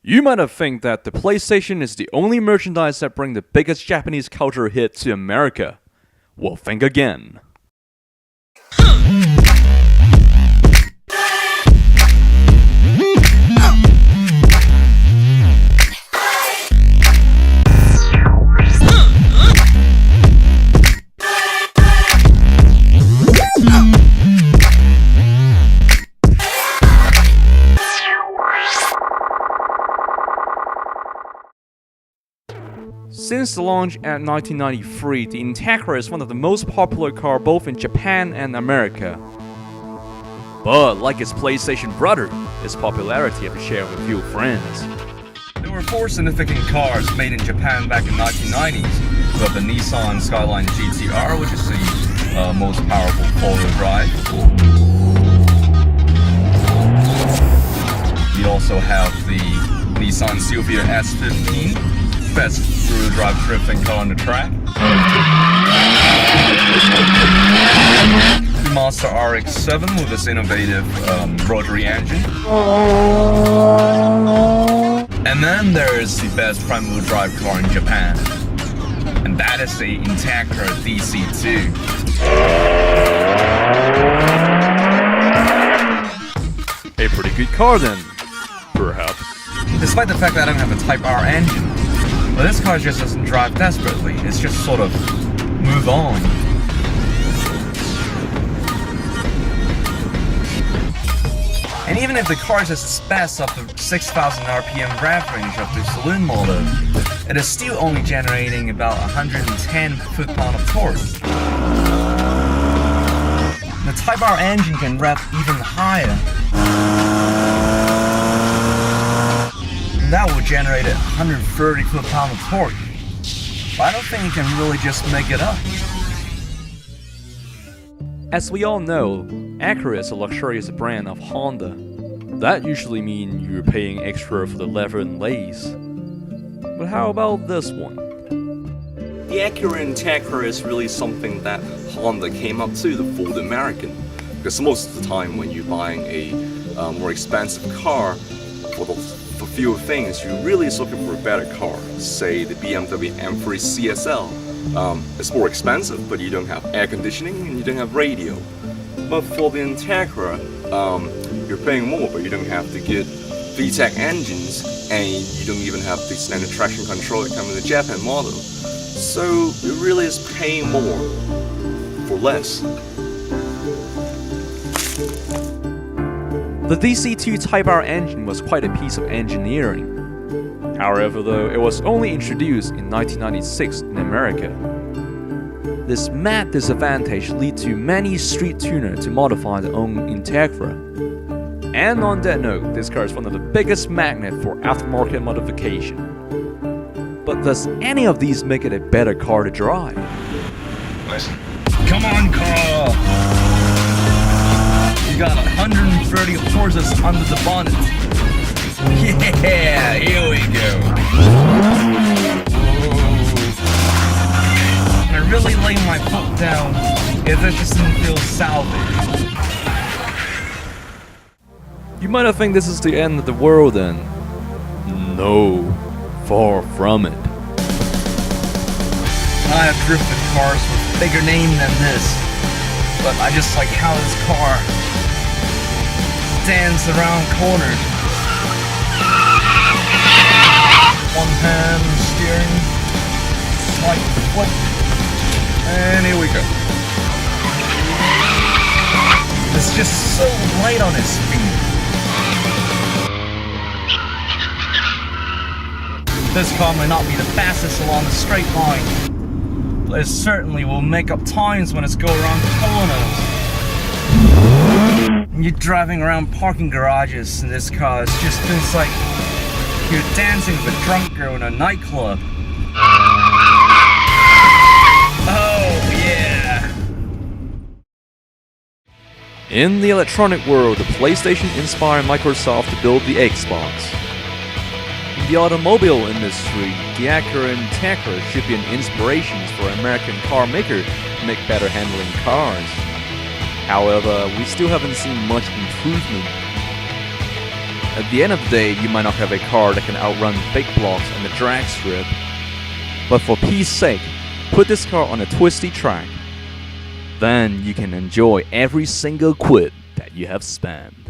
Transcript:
You might have think that the PlayStation is the only merchandise that bring the biggest Japanese culture hit to America. Well, think again. Since the launch at 1993, the Integra is one of the most popular cars both in Japan and America. But like its PlayStation brother, its popularity had to share with few friends. There were 4 significant cars made in Japan back in 1990s. We have the Nissan Skyline GTR, which is the most powerful four-wheel drive. We also have the Nissan Silvia S15. Best rear-wheel drive drifting car on the track. The Mazda RX-7 with its innovative rotary engine. And then there's the best front-wheel drive car in Japan, and that is the Acura DC2. A pretty good car then, perhaps. Despite the fact that I don't have a Type R engine, but this car just doesn't drive desperately, it's just sort of move on. And even if the car is its best up to 6,000 RPM rev range of the saloon model, it is still only generating about 110 foot-pound of torque. The Type R engine can rev even higher. That will generate 130 foot-pound of torque. But I don't think you can really just make it up. As we all know, Acura is a luxurious brand of Honda. That usually means you're paying extra for the leather and lace. But how about this one? The Acura Integra is really something that Honda came up to the Ford American. Because most of the time when you're buying a more expensive car, for fewer things, you're really looking for a better car. Say the BMW M3 CSL. It's more expensive, but you don't have air conditioning and you don't have radio. But for the Integra, you're paying more, but you don't have the good VTEC engines, and you don't even have the standard traction control that comes in the Japan model. So it really is paying more for less. The DC2 Type R engine was quite a piece of engineering. However, though, it was only introduced in 1996 in America. This mad disadvantage led to many street tuners to modify their own Integra. And on that note, this car is one of the biggest magnets for aftermarket modification. But does any of these make it a better car to drive? Listen. Come on, Carl! You got 130 horses under the bonnet. Yeah, here we go. I really lay my foot down if it just didn't feel salvage. You might have think this is the end of the world then. No, far from it. I have drifted cars with bigger name than this, but I just like how this car dance around corners. One hand steering, slight flip, and here we go. It's just so light on its feet. This car may not be the fastest along the straight line, but it certainly will make up times when it's going around corners. You're driving around parking garages in this car, it just feels like you're dancing with a drunk girl in a nightclub. Oh yeah! In the electronic world, the PlayStation inspired Microsoft to build the Xbox. In the automobile industry, the Acura Integra should be an inspiration for American car makers to make better handling cars. However, we still haven't seen much improvement. At the end of the day, you might not have a car that can outrun big blocks on the drag strip, but for peace sake, put this car on a twisty track. Then you can enjoy every single quid that you have spent.